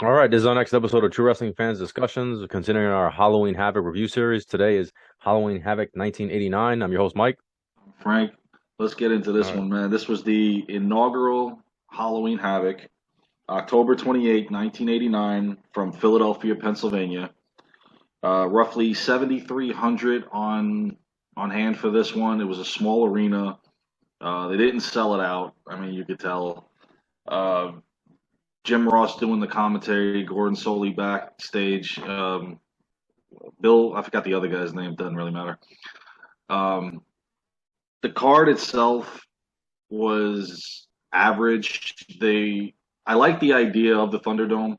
All right, this is our next episode of True Wrestling Fans Discussions, continuing our Halloween Havoc review series. Today is Halloween Havoc 1989. I'm your host, Mike. Frank, let's get into All this right. one, man. This was the inaugural Halloween Havoc, October 28th, 1989, from Philadelphia, Pennsylvania. Roughly 7,300 on hand for this one. It was a small arena. They didn't sell it out. I mean, you could tell. Uh, Jim Ross doing the commentary, Gordon Soley backstage. Bill, I forgot the other guy's name. Doesn't really matter. Um, the card itself was average. I like the idea of the Thunderdome.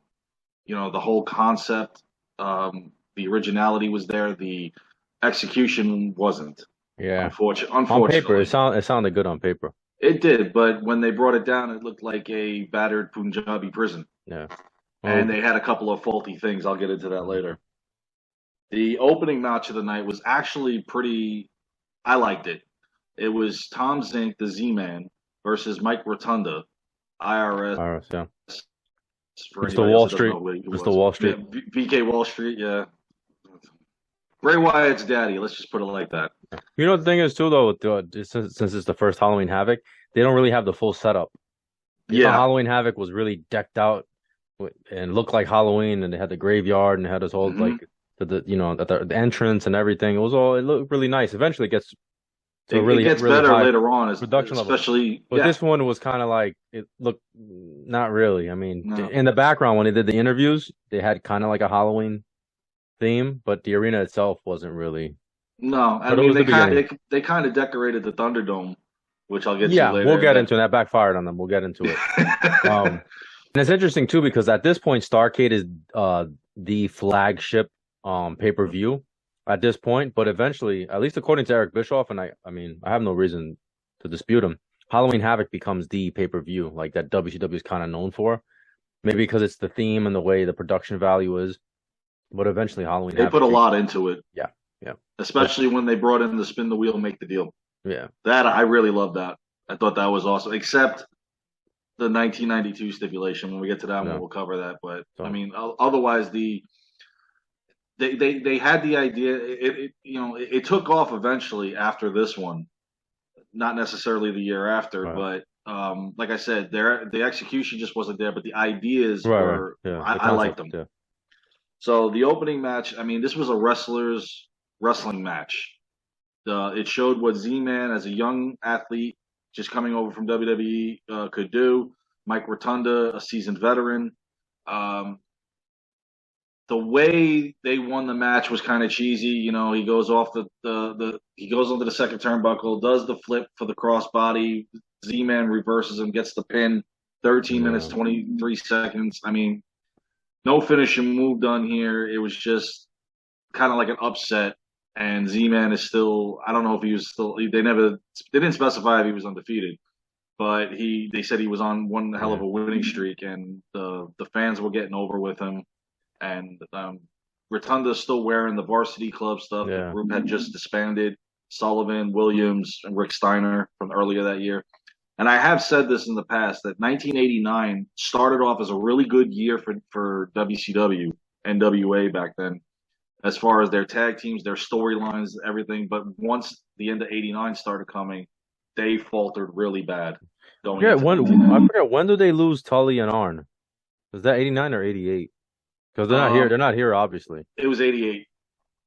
You know, the whole concept. The originality was there. The execution wasn't. Yeah. On paper, Unfortunately, it sounded good on paper. it did. But when they brought it down, it looked like a battered Punjabi prison. Yeah. And Well, they had a couple of faulty things. I'll get into that later. The opening match of the night was actually pretty. I liked it. It was Tom Zink, the Z-Man, versus Mike Rotunda, IRS. all right, yeah. For Mr. anybody else Wall that doesn't Street. know who he Mr. was. Wall Yeah, Street. VK Wall Street. Yeah, Bray Wyatt's daddy. Let's just put it like that. You know, the thing is, too, though, since it's the first Halloween Havoc, they don't really have the full setup. You know, Yeah, Halloween Havoc was really decked out and looked like Halloween, and they had the graveyard and they had this whole, hmm like, the entrance and everything. It looked really nice. Eventually, it gets to a it really, gets really better high later on, production level. especially But yeah. this one was kind of like it looked not really. I mean, No, in the background when they did the interviews, they had kind of like a Halloween theme, but the arena itself wasn't really. no. I But it mean, was the beginning. they kind of decorated the Thunderdome, which I'll get to Yeah, we'll later. get into it. That backfired on them. We'll get into it. Um, and it's interesting too because at this point, Starcade is the flagship pay-per-view at this point. But eventually, at least according to Eric Bischoff, and I mean, I have no reason to dispute him. Halloween Havoc becomes the pay-per-view like that WCW is kind of known for. Maybe because it's the theme and the way the production value is. But eventually, Halloween They put Havoc a takes. lot into it, Yeah, yeah, but especially when they brought in the spin the wheel, make the deal. yeah, That I really love that. I thought that was awesome. Except the 1992 stipulation. When we get to that one, no. we'll cover that. But I So mean, otherwise, they had the idea. It took off eventually after this one, not necessarily the year after, right, but like I said, the execution just wasn't there, but the ideas right, were. yeah, the I liked concept, them. yeah, So the opening match, I mean, this was a wrestler's wrestling match. It showed what Z-Man, as a young athlete just coming over from WWE, could do. Mike Rotunda, a seasoned veteran. Um, the way they won the match was kind of cheesy. You know, he goes off he goes onto the second turnbuckle, does the flip for the crossbody. Z-Man reverses him, gets the pin. 13 minutes, yeah. 23 seconds. I mean, no finishing move done here. It was just kind of like an upset. And Z-Man is still, I don't know if he was still, they didn't specify if he was undefeated, but they said he was on one hell of Yeah. a winning streak, and the fans were getting over with him. And Rotunda's still wearing the varsity club stuff. The Yeah. group had just disbanded. Sullivan, Williams, and Rick Steiner from earlier that year. And I have said this in the past that 1989 started off as a really good year for WCW, NWA back then, as far as their tag teams, their storylines, everything. But once the end of '89 started coming, they faltered really bad going into I 1990. forget when did they lose Tully and Arn? Was that 89 or 88? Because they're not here. Um, They're not here, obviously. it was '88.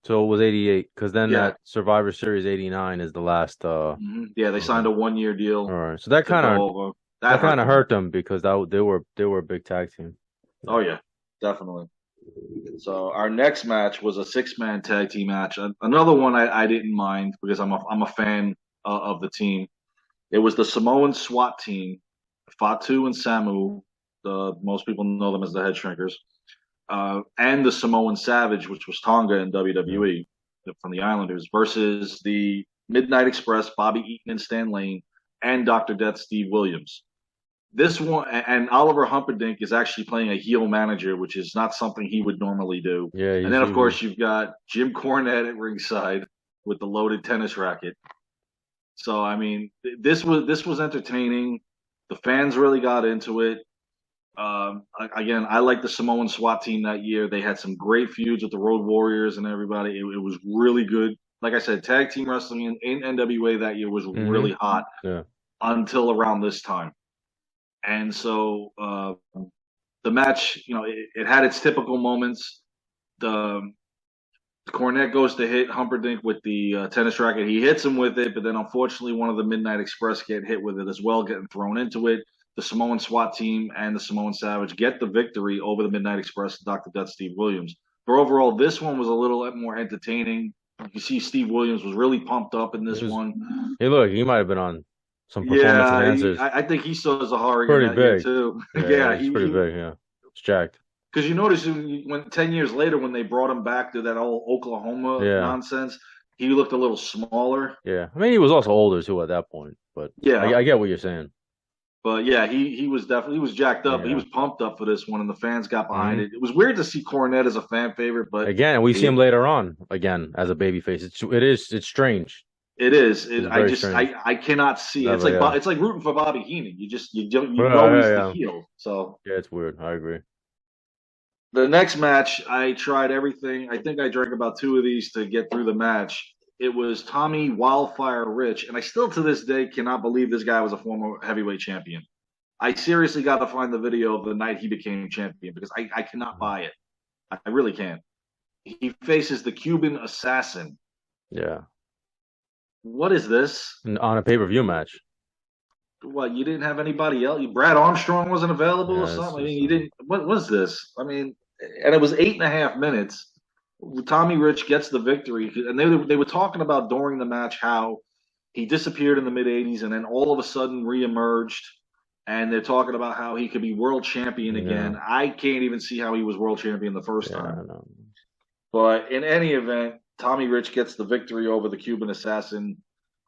So it was 88. Because then Yeah, that Survivor Series 89 is the last. yeah. They signed a 1 year All deal right. So to go over. That that hurt kind of them. hurt them because they were a big tag team. Oh Yeah. yeah, definitely. So our next match was a 6-man tag team match. Another one I didn't mind because I'm a fan of the team. It was the Samoan SWAT team, Fatu and Samu. Most people know them as the Head Shrinkers, and the Samoan Savage, which was Tonga in Yeah. WWE from the Islanders, versus the Midnight Express, Bobby Eaton and Stan Lane, and Dr. Death Steve Williams. This one, and Oliver Humperdinck is actually playing a heel manager, which is not something he would normally do. Yeah. And then, of course, you've got Jim Cornette at ringside with the loaded tennis racket. So, I mean, this was entertaining. The fans really got into it. Again, I like the Samoan SWAT team that year. They had some great feuds with the Road Warriors and everybody. It was really good. Like I said, tag team wrestling in NWA that year was really hot Yeah. until around this time. And so the match, it had its typical moments. The Cornette goes to hit Humperdinck with the tennis racket. He hits him with it, but then unfortunately, one of the Midnight Express get hit with it as well, getting thrown into it. The Samoan SWAT team and the Samoan Savage get the victory over the Midnight Express, Dr. Death, Steve Williams. But overall, this one was a little more entertaining. You see, Steve Williams was really pumped up in this one. Hey, look, he might have been on some performance enhancers. I think he saw Zahari Pretty that big year too. Yeah, he's pretty big. Yeah, it's jacked. Because you notice when 10 years later, when they brought him back to that old Oklahoma nonsense, he looked a little smaller. Yeah, I mean, he was also older too at that point. But yeah, I get what you're saying. But yeah, he was jacked up. Yeah. He was pumped up for this one, and the fans got behind it. It was weird to see Cornette as a fan favorite, but again, we see him later on again as a babyface. It's strange. It is. I cannot see. It's like rooting for Bobby Heenan. You he's the heel. So yeah, it's weird. I agree. The next match, I tried everything. I think I drank about 2 of these to get through the match. It was Tommy Wildfire Rich, and I still to this day cannot believe this guy was a former heavyweight champion. I seriously got to find the video of the night he became champion because I cannot buy it. I really can't. He faces the Cuban Assassin. Yeah. What is this? On a pay-per-view match. What, you didn't have anybody else? Brad Armstrong wasn't available or something? I mean, you didn't. What was this? I mean, and it was 8.5 minutes. Tommy Rich gets the victory, and they were talking about during the match how he disappeared in the mid '80s and then all of a sudden reemerged, and they're talking about how he could be world champion again. I can't even see how he was world champion the first time. But in any event, Tommy Rich gets the victory over the Cuban Assassin,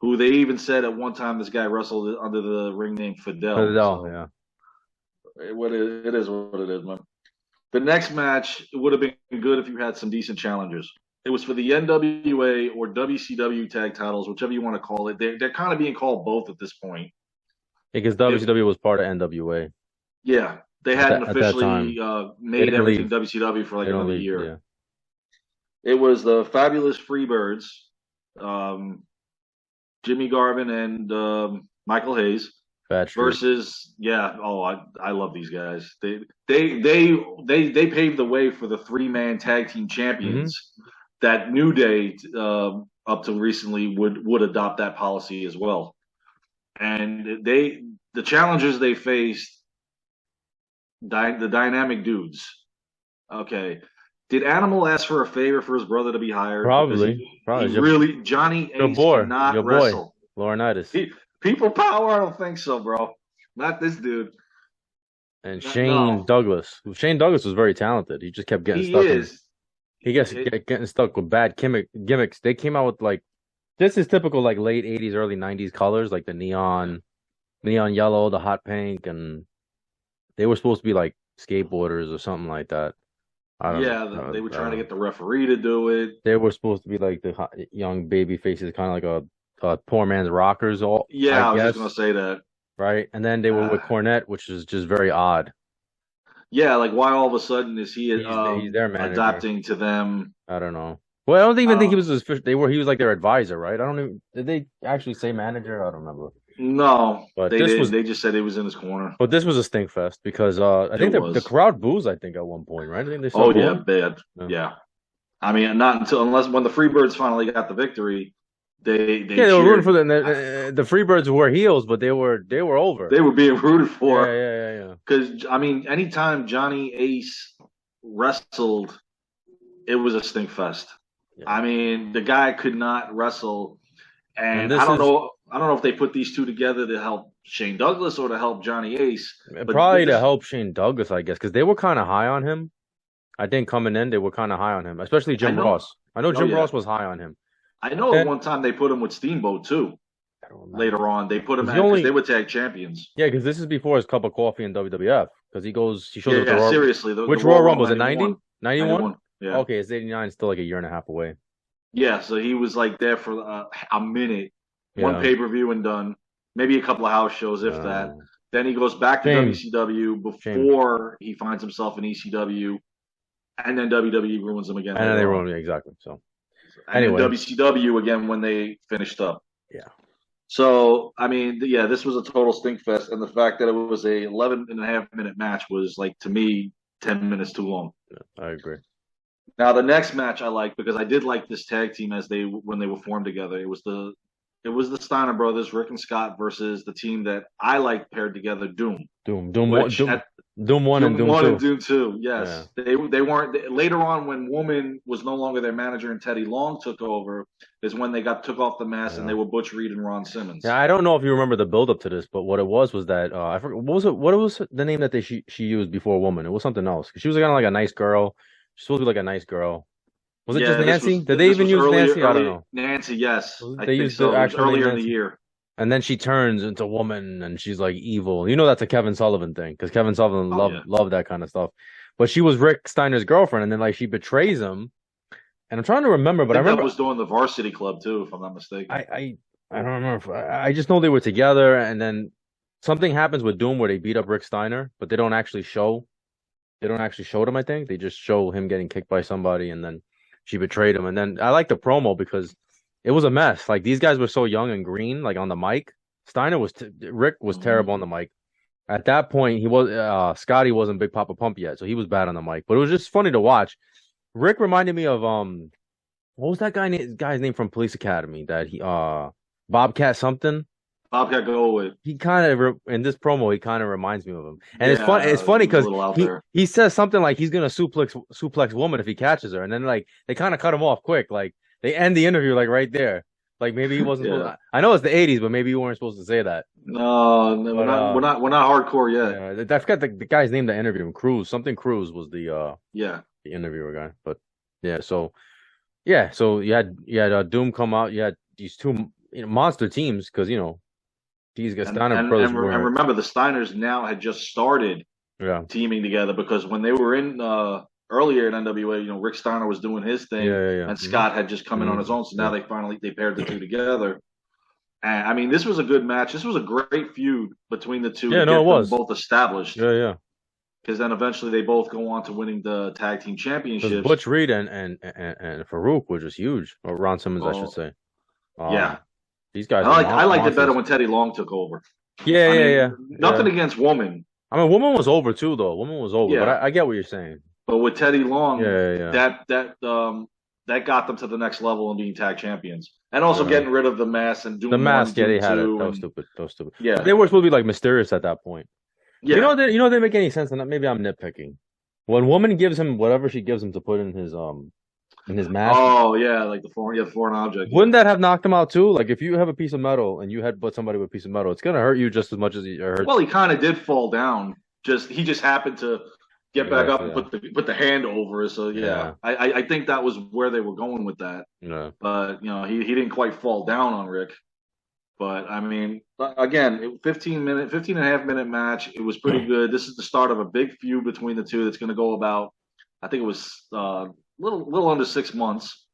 who they even said at one time this guy wrestled under the ring name Fidel. So it is what it is, man. The next match, it would have been good if you had some decent challengers. It was for the NWA or WCW tag titles, whichever you want to call it. They're kind of being called both at this point. Because WCW was part of NWA. Yeah, they hadn't officially made everything WCW for like another year. Yeah. It was the Fabulous Freebirds, Jimmy Garvin and Michael Hayes. Versus, I love these guys. They paved the way for the 3-man tag team champions that New Day up to recently would adopt that policy as well. And the challengers they faced, the dynamic dudes. Okay, did Animal ask for a favor for his brother to be hired? Probably. Johnny Ace cannot wrestle. Laurinaitis. People power? I don't think so, bro. Not this dude. And Shane Douglas. Shane Douglas was very talented. He just kept getting stuck. He gets getting stuck with bad gimmicks. They came out with this is typical late 80s, early 90s colors, like the neon yellow, the hot pink, and they were supposed to be like skateboarders or something like that. I don't know. They were trying to get the referee to do it. They were supposed to be like the young baby faces, kind of like a poor man's rockers. I was just gonna say that. Right, and then they were with Cornette, which is just very odd. Yeah, like why all of a sudden is he he's their manager, adapting to them? I don't know. Well, I don't even think he was he was like their advisor, right? I don't even. Did they actually say manager? I don't remember. No, but they just said he was in his corner. But this was a stink fest because I think the crowd boos. I think at one point, right? I think they bad. Yeah. I mean, unless when the Freebirds finally got the victory. They were rooting for them. The Freebirds were heels, but they were over. They were being rooted for. Yeah. Because I mean, anytime Johnny Ace wrestled, it was a stink fest. Yeah. I mean, the guy could not wrestle, and I don't know if they put these two together to help Shane Douglas or to help Johnny Ace. Probably to help Shane Douglas, I guess, because they were kind of high on him. I think coming in, they were kind of high on him, especially Jim Ross. I know Jim Ross was high on him. I know at one time they put him with Steamboat too. Later on, they put him because they were tag champions. Yeah, because this is before his cup of coffee in WWF. Because he shows up to Royal. Seriously, which Royal Rumble was it? 90? 91? Yeah. Okay, it's 89. Still like a year and a half away. Yeah, so he was like there for a minute, one pay-per-view and done. Maybe a couple of house shows, if that. Then he goes back to Shame. WCW before he finds himself in ECW, and then WWE ruins him again. And then they ruined me, exactly. So, and anyway. then WCW again when they finished up. Yeah. So, I mean, yeah, this was a total stinkfest. And the fact that it was a 11.5-minute match was, like, to me, 10 minutes too long. Yeah, I agree. Now, the next match I liked because I did like this tag team when they were formed together. It was the Steiner brothers, Rick and Scott, versus the team that I like paired together, Doom. Doom 1 and Doom 2. And Doom 2, yes. Yeah. They weren't later on when Woman was no longer their manager and Teddy Long took over is when they took off the mask and they were Butch Reed and Ron Simmons. Yeah, I don't know if you remember the build up to this, but what it was that I forget what was the name that she used before Woman? It was something else. She was kind of like a nice girl. She's supposed to be like a nice girl. Was it just Nancy? Did they even use Nancy? I don't know. Nancy, yes. They used so. Earlier Nancy. in the year. And then she turns into woman and she's like evil. You know that's a Kevin Sullivan thing because Kevin Sullivan loved that kind of stuff. But she was Rick Steiner's girlfriend, and then like she betrays him. And I'm trying to remember, but I remember that was doing the Varsity Club too, if I'm not mistaken. I don't remember. I just know they were together, and then something happens with Doom where they beat up Rick Steiner, but they don't actually show. They don't actually show them. I think they just show him getting kicked by somebody, and then she betrayed him. And then I like the promo because it was a mess. Like these guys were so young and green, like on the mic. Rick was terrible on the mic. At that point, he was Scotty wasn't Big Papa Pump yet, so he was bad on the mic. But it was just funny to watch. Rick reminded me of what was that guy's name from Police Academy that he Bobcat something. Bobcat Goldthwait. He kind of in this promo he kind of reminds me of him, and it's fun. It's funny because he says something like he's gonna suplex Woman if he catches her, and then like they kind of cut him off quick, like they end the interview like right there. Like maybe he wasn't. I know it's the '80s, but maybe you weren't supposed to say that. No, we're not hardcore yet. I forgot the guy's name that interviewed him. Cruz was the the interviewer guy. But so you had Doom come out. You had these two monster teams because these guys Steiner brothers. And remember, the Steiners now had just started teaming together because when they were in earlier in NWA, Rick Steiner was doing his thing, and Scott had just come in on his own. So now they paired the two together. And I mean, this was a good match. This was a great feud between the two. Yeah, no, it was both established. Yeah. Because then eventually they both go on to winning the tag team championships. Butch Reed and Farouk were just huge, or Ron Simmons, I should say. These guys. I liked it better when Teddy Long took over. Yeah. Nothing against Woman. I mean, Woman was over too, though. Woman was over, but I get what you're saying. But with Teddy Long, that got them to the next level and being tag champions, and also getting rid of the mask and doing the mask. They had it. That was stupid. Yeah, they were supposed to be like mysterious at that point. Yeah, they didn't make any sense. And maybe I'm nitpicking. When Woman gives him whatever she gives him to put in his mask. Oh yeah, like the foreign object. Wouldn't that have knocked him out too? Like if you have a piece of metal and you headbutt somebody with a piece of metal, it's gonna hurt you just as much as it hurts. Well, he kind of did fall down. He just happened to get back up and put the hand over. So I think that was where they were going with that. Yeah. But he didn't quite fall down on Rick. But I mean, again, 15 and a half minute match. It was pretty good. This is the start of a big feud between the two that's going to go about. I think it was little under 6 months.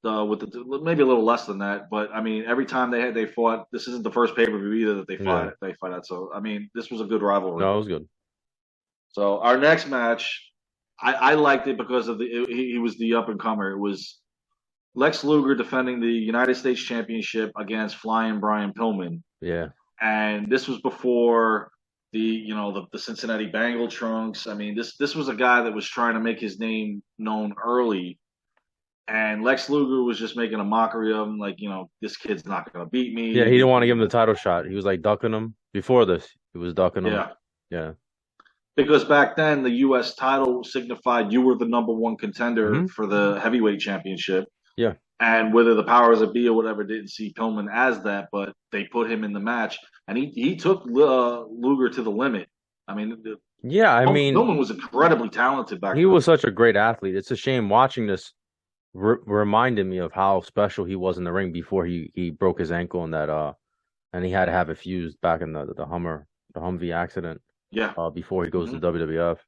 With maybe a little less than that. But I mean, every time they fought, this isn't the first pay-per-view either that they fight at. So I mean, this was a good rivalry. No, it was good. So our next match, I liked it because of he was the up and comer. It was Lex Luger defending the United States Championship against Flying Brian Pillman. Yeah. And this was before the Cincinnati Bengal trunks. I mean, this was a guy that was trying to make his name known early. And Lex Luger was just making a mockery of him, like, this kid's not going to beat me. Yeah, he didn't want to give him the title shot. He was like ducking him. Before this, he was ducking him. Yeah. Because back then, the U.S. title signified you were the number one contender for the heavyweight championship. Yeah. And whether the powers that be or whatever didn't see Pillman as that, but they put him in the match. And he took Luger to the limit. I mean, Pillman was incredibly talented back then. He was such a great athlete. It's a shame watching this reminded me of how special he was in the ring before he broke his ankle and and he had to have it fused back in the Humvee accident. Yeah. Before he goes to WWF.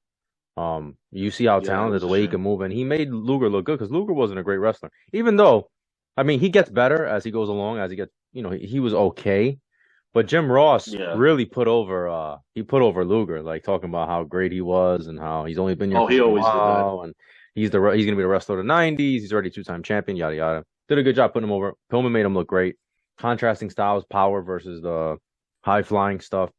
You see how talented the way he can move, and he made Luger look good because Luger wasn't a great wrestler. Even though, I mean, he gets better as he goes along. As he gets, he was okay, But Jim Ross Yeah. really put over Luger, like talking about how great he was and how he's only been here Oh, for he a always did that. while, and he's gonna be the wrestler of the '90s. He's already two-time champion, yada yada. Did a good job putting him over. Pillman made him look great. Contrasting styles, power versus the high flying stuff.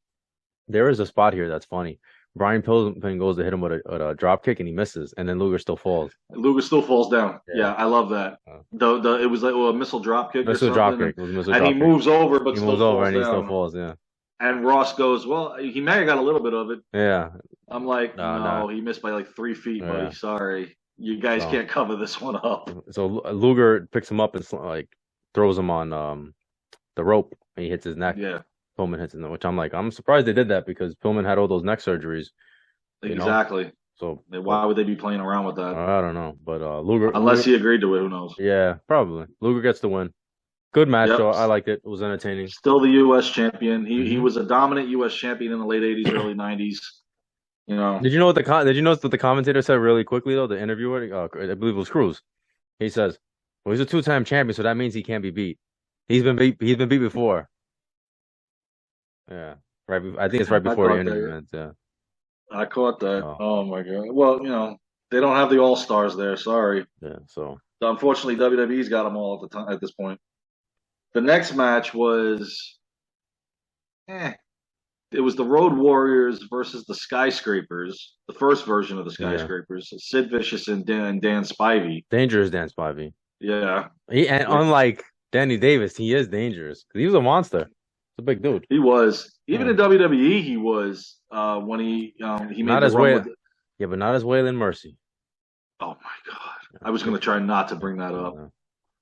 There is a spot here that's funny. Brian Pillman goes to hit him with a drop kick and he misses, and then Luger still falls. Luger still falls down. Yeah. Yeah, I love that. It was like a missile drop kick or Missile something, drop kick. It was a missile and drop he kick. moves over, but He still moves over falls and he still down. falls. Yeah. And Ross goes, "Well, he may have got a little bit of it." Yeah. I'm like, No, "No, no. he missed by like 3 feet, Yeah. buddy. Sorry, you guys So- can't cover this one up." So Luger picks him up and like throws him on the rope and he hits his neck. Yeah, Pillman hits his neck, which I'm surprised they did that because Pillman had all those neck surgeries. You know? exactly. So Why would they be playing around with that? I don't know, but Luger, Unless he agreed to it, who knows? yeah, probably Luger gets the win. Good match, Yep. though. I liked it. It was entertaining. Still the U.S. champion. He Mhm. was a dominant U.S. champion in the late '80s, early '90s. You know, Did you know what Did you notice what the commentator said really quickly though? The interviewer, I believe it was Cruz. He says, "Well, he's a two-time champion, so that means he can't be beat. He's been beat. He's been beat before." Yeah, right. I think it's right before the interview ends. Yeah. I caught that. Oh. Oh my god. Well, they don't have the All Stars there. Sorry. Yeah. So Unfortunately, WWE's got them all at the time at this point. The next match was, it was the Road Warriors versus the Skyscrapers, the first version of the Skyscrapers. Sid Vicious and Dan Spivey. dangerous Dan Spivey. Yeah, Unlike Danny Davis, he is dangerous because he was a monster. He's a big dude. he was. Even in WWE, he was when he made Not the as run well. with. Yeah, but not as Waylon Mercy. Oh my god! I was going to try not to bring that up. Yeah.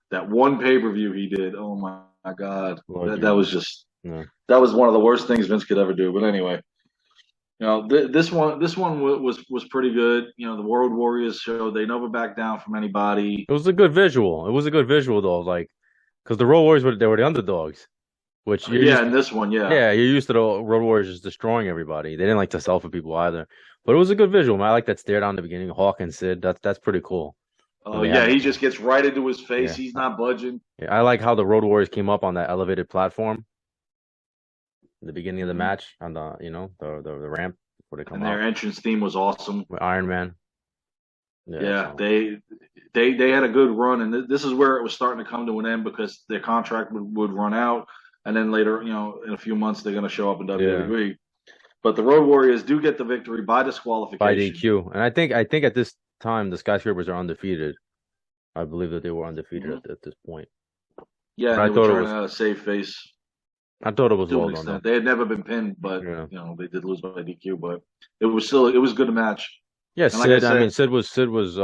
That one pay-per-view he did. Oh my god, Lord, that was just Yeah. that was one of the worst things Vince could ever do. But anyway, this one was pretty good. The World Warriors show they never back down from anybody. It was a good visual. It was a good visual though, like because the Road Warriors were the underdogs, which In this one, yeah, you're used to the Road Warriors just destroying everybody. They didn't like to sell for people either, but it was a good visual. Man. I like that stare down the beginning. Hawk and Sid. That's pretty cool. Oh yeah, he just gets right into his face. Yeah. He's not budging. Yeah, I like how the Road Warriors came up on that elevated platform. In the beginning of the match on the the ramp before they come And their out. entrance theme was awesome. With Iron Man. Yeah, so- they had a good run, and this is where it was starting to come to an end because their contract would run out, and then later, in a few months, they're going to show up in WWE. But the Road Warriors do get the victory by disqualification. by DQ, and I think at this time the Skyscrapers are undefeated. I believe that they were undefeated at this point. Yeah, I they thought were it trying to save face I thought it was to well an done. extent. Though. They had never been pinned, but Yeah. they did lose by DQ. But it was a good match. Yeah, And like I Sid. I mean, said- Sid was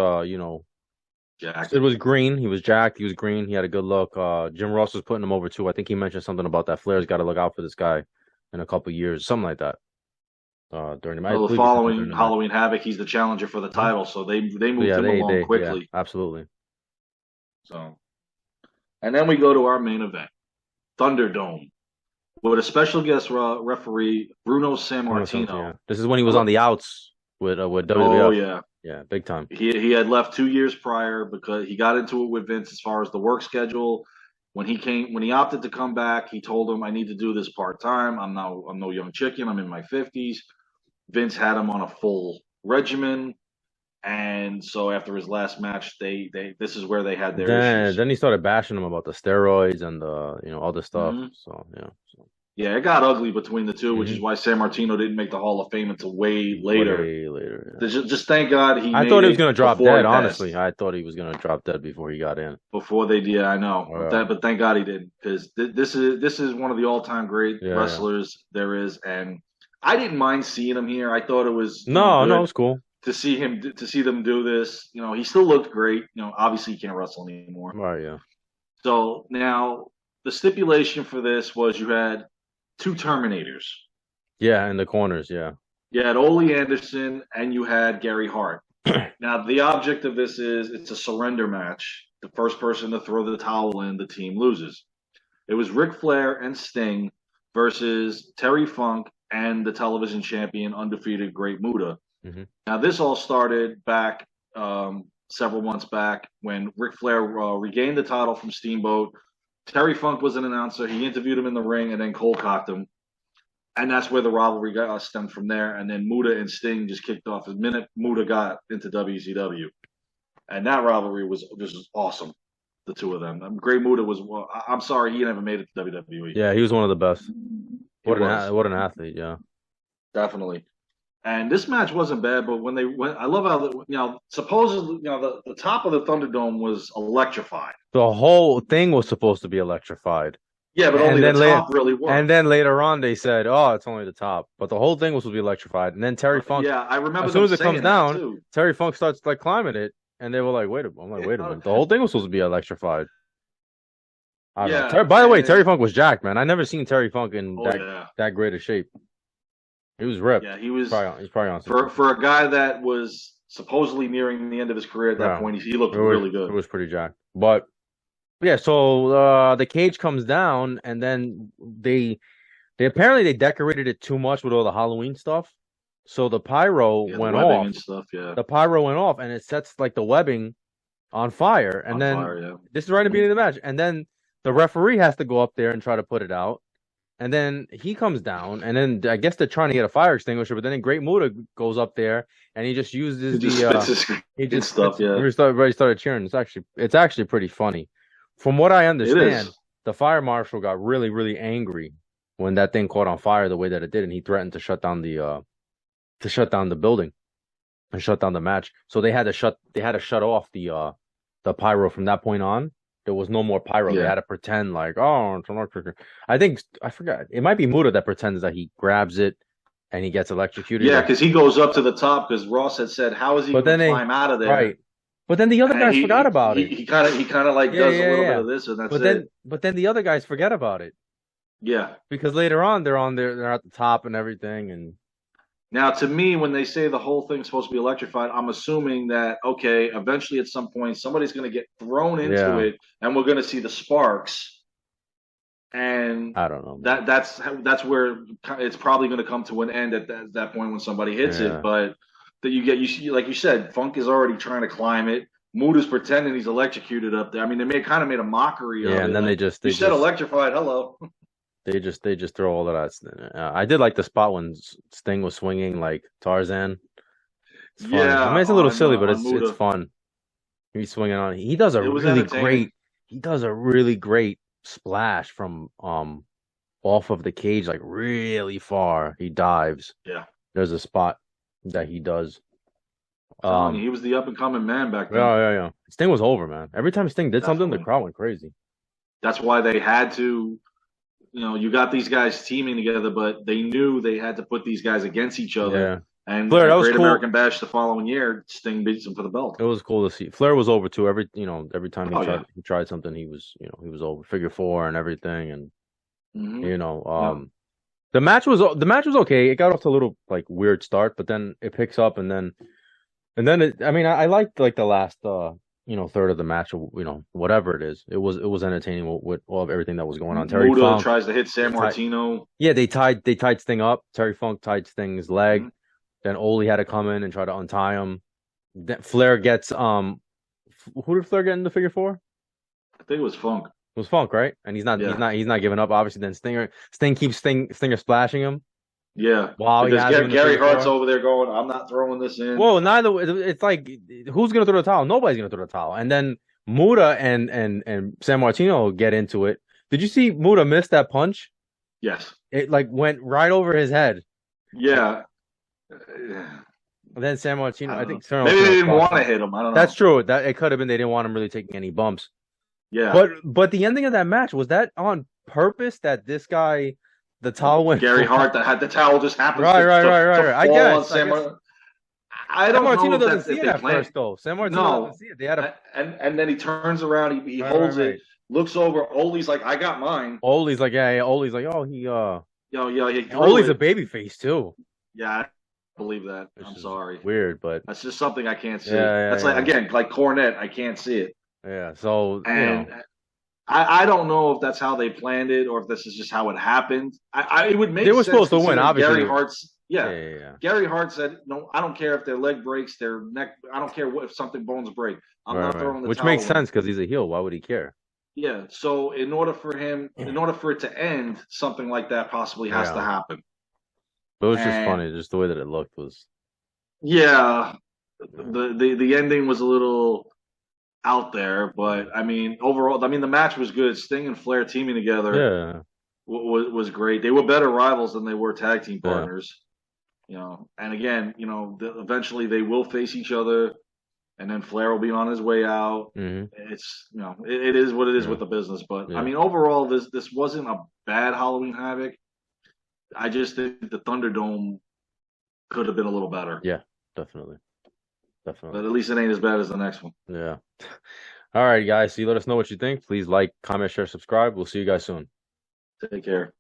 Jack. Sid was green. He was jacked. He was green. He had a good look. Jim Ross was putting him over too. I think he mentioned something about that. Flair's got to look out for this guy in a couple years, something like that. During the match. Well, the following Halloween Havoc, he's the challenger for the title, so they moved him along quickly. Yeah, absolutely. So, and then we go to our main event, Thunderdome, with a special guest referee Bruno Sammartino. Yeah. This is when he was on the outs with WWF. Oh yeah, yeah, big time. he had left 2 years prior because he got into it with Vince as far as the work schedule. When he opted to come back, he told him, "I need to do this part time. I'm no young chicken. I'm in my 50s." Vince had him on a full regimen, and so after his last match, this is where they had their issues. Then he started bashing him about the steroids and the other stuff. Mhm. So yeah. Yeah, it got ugly between the two, which Mhm. is why Sammartino didn't make the Hall of Fame until way later. Way later. Yeah. Just thank God he. I made thought he was it going to drop before he dead. passed. Honestly, I thought he was going to drop dead before he got in. Before they did, I know, Yeah. but thank God he didn't, because this is one of the all-time great Yeah, wrestlers there is, and I didn't mind seeing him here. I thought it was No, good it was cool. to see them do this. He still looked great. Obviously he can't wrestle anymore. Right, yeah. So now the stipulation for this was you had 2 Terminators. Yeah, in the corners, yeah. You had Ole Anderson and you had Gary Hart. Now, the object of this is it's a surrender match. The first person to throw the towel in, the team loses. It was Ric Flair and Sting versus Terry Funk and the television champion, undefeated Great Muta. Mhm. Now, this all started back several months back when Ric Flair regained the title from Steamboat, Terry Funk was an announcer. He interviewed him in the ring, and then Cole cocked him. And that's where the rivalry got stemmed from there. And then Muta and Sting just kicked off the minute Muta got into WCW. And that rivalry was just awesome, the two of them. Great Muta was, I'm sorry, he never made it to WWE. Yeah, he was one of the best. What an athlete, yeah. Definitely. And this match wasn't bad, but when I love how, supposedly, the top of the Thunderdome was electrified. The whole thing was supposed to be electrified. Yeah, but only the top really worked. And then later on, they said, "Oh, it's only the top," but the whole thing was supposed to be electrified. And then Terry Funk, yeah, I remember. As soon as it comes down, Terry Funk starts like climbing it, and they were like, "Wait a minute, the whole thing was supposed to be electrified." By the way, Terry Funk was jacked, man. I never seen Terry Funk in that great a shape. He was ripped. Yeah, he was. He's probably on for a guy that was supposedly nearing the end of his career at that point. He looked really good. It was pretty jacked, but. Yeah, so the cage comes down, and then they apparently they decorated it too much with all the Halloween stuff. So the pyro went off. And stuff, yeah. The pyro went off, and it sets like the webbing on fire. And this is right at the beginning of the match. And then the referee has to go up there and try to put it out. And then he comes down, and then I guess they're trying to get a fire extinguisher. But then Great Muta goes up there, and he just uses Everybody started cheering. It's actually pretty funny. From what I understand, the fire marshal got really, really angry when that thing caught on fire the way that it did, and he threatened to shut down the building and shut down the match. So they had to shut off the pyro from that point on. There was no more pyro. Yeah. They had to pretend like, oh, it's electric. I forgot. It might be Muta that pretends that he grabs it and he gets electrocuted. Yeah, because he goes up to the top because Ross had said, how is he going to climb out of there? Right. But then the other guys forgot about it. He kind of like does a little bit of this, and that's it. But then the other guys forget about it. Yeah, because later on they're at the top and everything. And now, to me, when they say the whole thing's supposed to be electrified, I'm assuming that eventually at some point somebody's going to get thrown into it, and we're going to see the sparks. And I don't know. That's where it's probably going to come to an end at that point when somebody hits it, but. That you see, like you said, Funk is already trying to climb it. Muta's pretending he's electrocuted up there. I mean, they kind of made a mockery of it. Yeah, and then they said electrified. Hello. They just throw all of that. I did like the spot when Sting was swinging like Tarzan. It's fun. Yeah, I mean, it's a little silly, but it's fun. He's swinging on. He does a really great splash from off of the cage, like really far. He dives. Yeah, there's a spot that he does. He was the up and coming man back then. Yeah. Sting was over, man. Every time Sting did something, the crowd went crazy. That's why they had to, you got these guys teaming together, but they knew they had to put these guys against each other. Yeah. And Flair, Great American Bash the following year, Sting beats him for the belt. It was cool to see. Flair was over too. Every time he tried something, he was over. Figure 4 and everything, and The match was okay. It got off to a little like weird start, but then it picks up, and then I liked like the last third of the match, whatever it is. It was entertaining with all of everything that was going on. Terry Funk tries to hit San Martino. Yeah, they tied Sting up. Terry Funk tied Sting's leg. Mm-hmm. Then Ole had to come in and try to untie him. Then Flair gets who did Flair get in the figure 4? I think it was Funk. It was Funk, right? And he's not giving up. Obviously, then Sting keeps Stinger splashing him. Yeah. Wow. Gary Hart's over there going, "I'm not throwing this in." Well, it's like, who's gonna throw the towel? Nobody's gonna throw the towel. And then Muta and San Martino get into it. Did you see Muta miss that punch? Yes. It like went right over his head. Yeah. And then San Martino, I think maybe they didn't want to hit him. I don't know. That's true. That it could have been they didn't want him really taking any bumps. Yeah. But the ending of that match, was that on purpose that this guy, the towel went Gary Hart, that had the towel just happened right. I guess. I don't know if doesn't see it at first though. San Martino doesn't see it. They had and then he turns around, he holds it, looks over. Ole's like, "I got mine." Ole's like, yeah. Ole's like, "Oh, he Ole's a baby face too." Yeah, I believe that. I'm sorry. Weird, but that's just something I can't see. That's again, like Cornette, I can't see it. Yeah, so I don't know if that's how they planned it or if this is just how it happened. It would make sense. They were supposed to win, obviously. Gary Hart's, Gary Hart said, "No, I don't care if their leg breaks, their neck. I don't care if something bones break. I'm not throwing the towel." Which makes sense because he's a heel. Why would he care? Yeah. So in order for it to end, something like that possibly has to Yeah, happen. but it was just And funny. Just the way that it looked was. yeah, Yeah. the ending was a little out there, but I mean, overall, I mean, the match was good. Sting and Flair teaming together Yeah. was great. They were better rivals than they were tag team Yeah. partners, And again, eventually they will face each other, and then Flair will be on his way out. Hmm. It's it is what it is Yeah. with the business. But I Yeah. mean, overall, this wasn't a bad Halloween Havoc. I just think the Thunderdome could have been a little better, Yeah. Definitely. Definitely. but at least it ain't as bad as the next one. Yeah. All right, guys. So you let us know what you think. Please like, comment, share, subscribe. We'll see you guys soon. Take care.